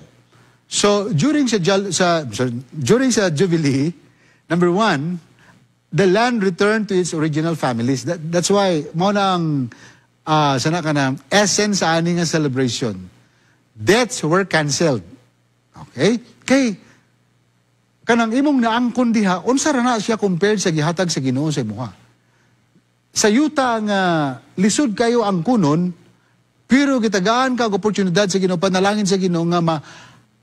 S1: So during sa Jubilee, number one, the land returned to its original families. That's why mo nang sana ka na essence sa ani nga celebration. Deaths were canceled. Okay? Kay kanang imong naangkon diha, unsa ra na siya compared sa gihatag sa Ginoo sa imuha. Sa yuta nga lisod kayo ang kunon, pero gitagaan ka og oportunidad sa Ginoo, panalangin sa Ginoo nga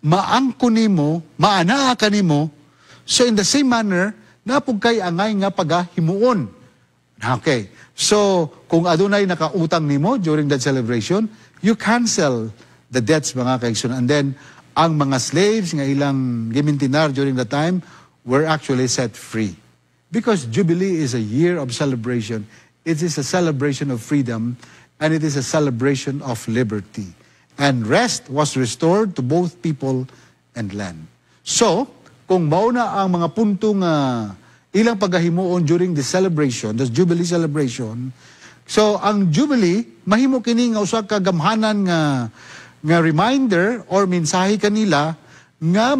S1: maangkon nimo, maanaa ka nimo. So in the same manner, napug kay angay nga pagahimuon. Okay. So kung adunay nakautang nimo during that celebration, you cancel the debts mga kaigsoon. And then ang mga slaves nga ilang gimintinar during the time were actually set free. Because Jubilee is a year of celebration. It is a celebration of freedom and it is a celebration of liberty. And rest was restored to both people and land. So, kung mauna ang mga punto nga ilang pagahimuon during the celebration, the Jubilee celebration, so ang Jubilee, mahimo kini nga usa ka gamhanan nga reminder or mensahe kanila nga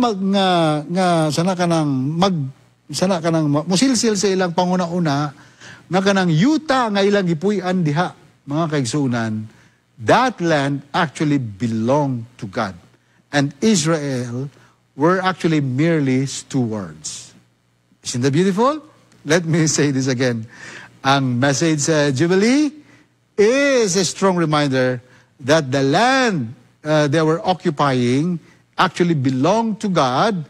S1: sana kanang musilsil sa ilang panguna-una nga kanang yuta nga ilang gipuy-an diha mga kaigsunan, that land actually belonged to God, and Israel were actually merely stewards. Isn't that beautiful? Let me say this again. Ang message sa Jubilee is a strong reminder that the land they were occupying actually belonged to God,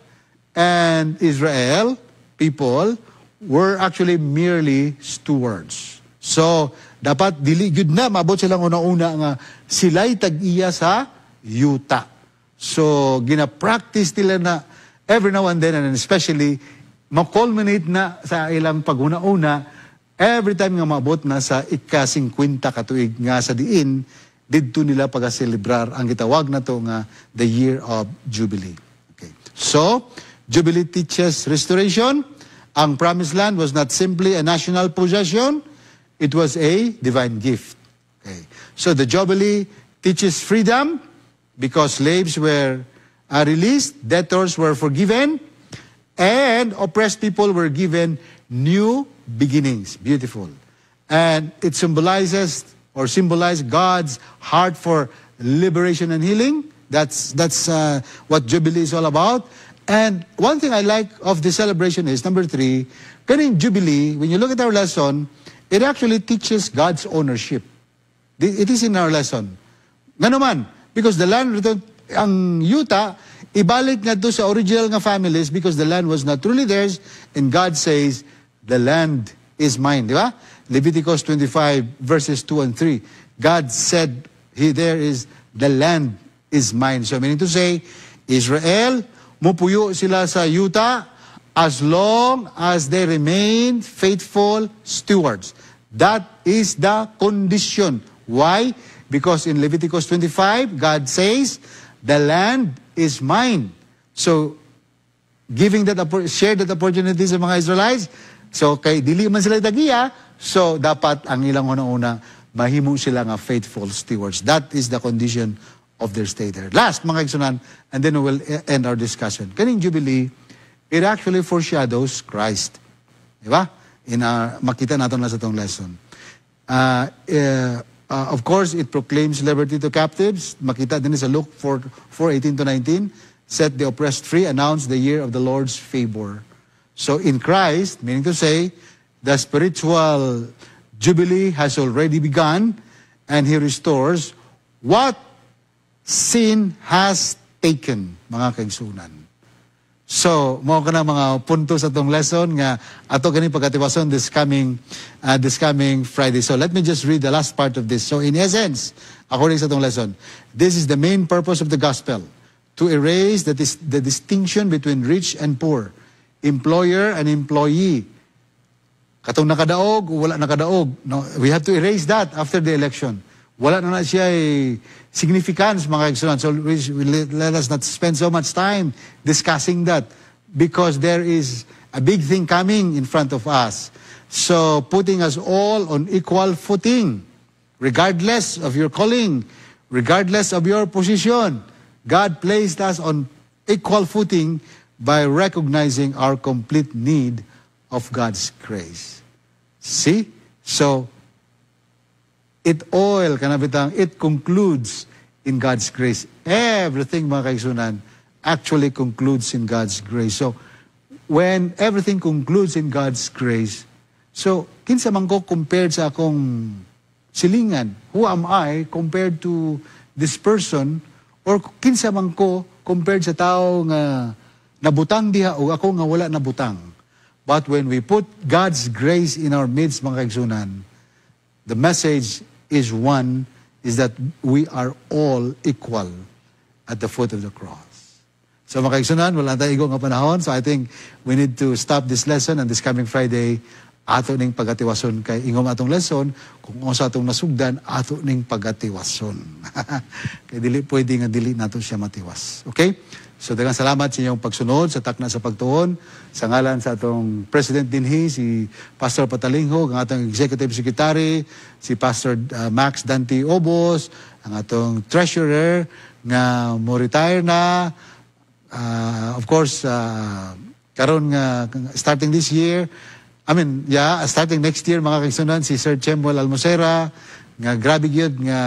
S1: and Israel, people, were actually merely stewards. So, dapat dili gyud na mabot silang una-una nga sila'y tag-iya sa yuta. So, gina-practice nila na every now and then, and especially, ma-culminate na sa ilang pag-una-una every time nga mabot na sa ika-50 katuig nga sa diin, didto nila pag-celebrar ang gitawag na to nga the year of Jubilee. Okay. So, Jubilee teaches restoration. Ang promised land was not simply a national possession, it was a divine gift. Okay. So the Jubilee teaches freedom because slaves were released, debtors were forgiven, and oppressed people were given new beginnings. Beautiful. And it symbolized God's heart for liberation and healing. That's what Jubilee is all about. And one thing I like of the celebration is, number 3, kaning Jubilee, when you look at our lesson, it actually teaches God's ownership. It is in our lesson. Nga naman, because the land, ang yuta, ibalik nga to sa original nga families because the land was not truly theirs, and God says, the land is mine, di ba? Leviticus 25 verses 2 and 3. God said, the land is mine. So meaning to say, Israel, mupuyo sila sa yuta as long as they remain faithful stewards. That is the condition. Why? Because in Leviticus 25, God says, the land is mine. So, share that opportunity sa mga Israelites. So, kay dili man sila tagiya, so dapat ang ilang una-una, mahimo sila nga faithful stewards. That is the condition of their stay there. Last, mga igsunan, and then we will end our discussion. Kaning Jubilee, it actually foreshadows Christ. Diba? Makita natin na sa itong lesson. Of course, it proclaims liberty to captives. Makita din sa Luke 4:18 to 19. Set the oppressed free, announce the year of the Lord's favor. So in Christ, meaning to say, the spiritual jubilee has already begun, and He restores what sin has taken, mga kaigsunan. So, mo ka na mga punto sa itong lesson nga ato ganing pagkatiwason this coming Friday. So, let me just read the last part of this. So, in essence, according sa itong lesson, this is the main purpose of the gospel, to erase the distinction between rich and poor, employer and employee. Katong nakadaog, wala nakadaog. No, we have to erase that after the election. Wala na siya significance, mga kaigsunan. So let us not spend so much time discussing that because there is a big thing coming in front of us. So putting us all on equal footing, regardless of your calling, regardless of your position, God placed us on equal footing by recognizing our complete need of God's grace. See? So, it concludes in God's grace. Everything, mga kaigsunan, actually concludes in God's grace. So, when everything concludes in God's grace, so, kinsa man ko compared sa akong silingan? Who am I compared to this person? Or kinsa man ko compared sa tao nga nabutang diha o ako nga wala nabutang? But when we put God's grace in our midst, mga kaigsunan, the message is one, is that we are all equal at the foot of the cross. So mga kaigsunan, wala tayo igong nga panahon. So I think we need to stop this lesson, and this coming Friday, ato ning pagatiwason kay ingom atong lesson, kung sa atong nasugdan, ato ning pagatiwason. Kay dili pwede nga dili nato siya matiwas. Okay? So daghang salamat sa inyong pagsunod sa takna sa pagtuon. Sa ngalan sa atong President dinhi, si Pastor Patalingho, ang atong Executive Secretary, si Pastor Max Dante Obos, ang atong Treasurer nga mo retire na. Of course, karon nga starting this year, starting next year, mga kaigsunan, si Sir Chembol Almosera, nga grabe gyud nga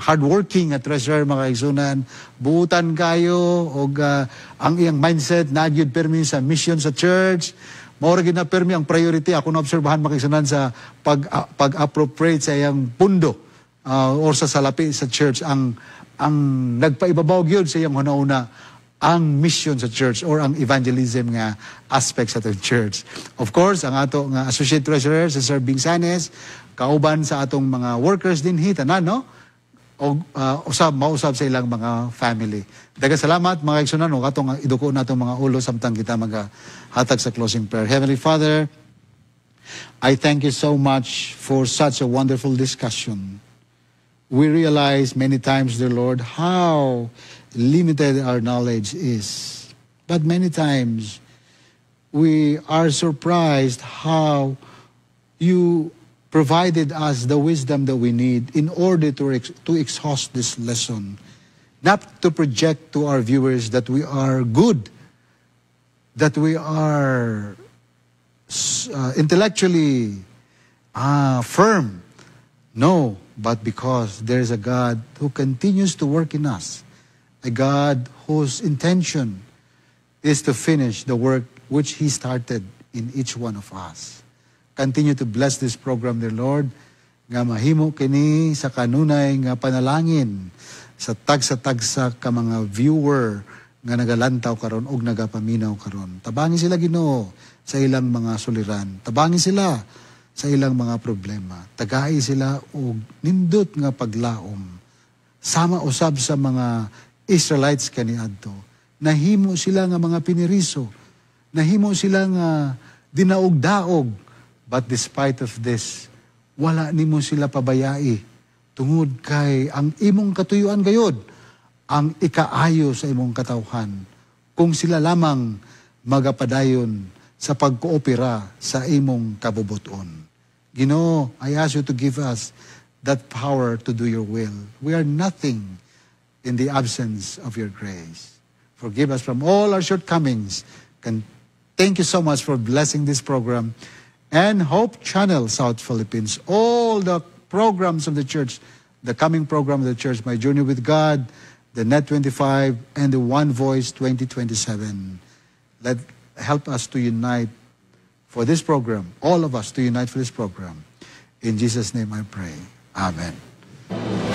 S1: hardworking nga treasurer, mga kaigsunan, buutan kayo og ang iyang mindset na gyud permi sa mission sa church. Mao ra gyud na permi ang priority ako na obserbahan, mga kaigsunan, sa pag-appropriate sa iyang pundo or sa salapi sa church. Ang nagpaibabaw gyud sa iyang una-una ang mission sa church or ang evangelism nga aspects sa church. Of course, ang ato nga associate treasurer si Sir Bing Sanes, kauban sa atong mga workers din hitanan, no? O mausab sa ilang mga family. Daghang salamat, mga kaigsunan, o atong iduko natong mga ulo samtang kita maghatag sa closing prayer. Heavenly Father, I thank you so much for such a wonderful discussion. We realize many times, dear Lord, how limited our knowledge is. But many times, we are surprised how you provided us the wisdom that we need in order to exhaust this lesson. Not to project to our viewers that we are good, that we are intellectually firm. No, but because there is a God who continues to work in us. A God whose intention is to finish the work which He started in each one of us. Continue to bless this program, dear Lord, nga mahimo kini sa kanunay nga panalangin sa tagsa-tagsa ka mga viewer nga nagalantaw karon og nagapaminaw karon. Tabangin sila, Ginoo, sa ilang mga suliran. Tabangin sila sa ilang mga problema. Tagay sila og nindot nga paglaom. Sama usab sa mga Israelites kaniadto. Nahimo sila nga mga piniriso. Nahimo sila nga dinaog-daog. But despite of this, wala nimo sila pabayai. Tungod kay ang imong katuyuan gayod, ang ikaayo sa imong katawhan. Kung sila lamang magapadayon sa pagkoopera sa imong kabubuton. Ginoo, I ask you to give us that power to do your will. We are nothing in the absence of your grace. Forgive us from all our shortcomings. And thank you so much for blessing this program. And Hope Channel South Philippines, all the programs of the church the coming program of the church, My Journey with God, the Net 25, and the One Voice 2027. Help us to unite for this program, all of us to unite for this program. In Jesus' name I pray. Amen.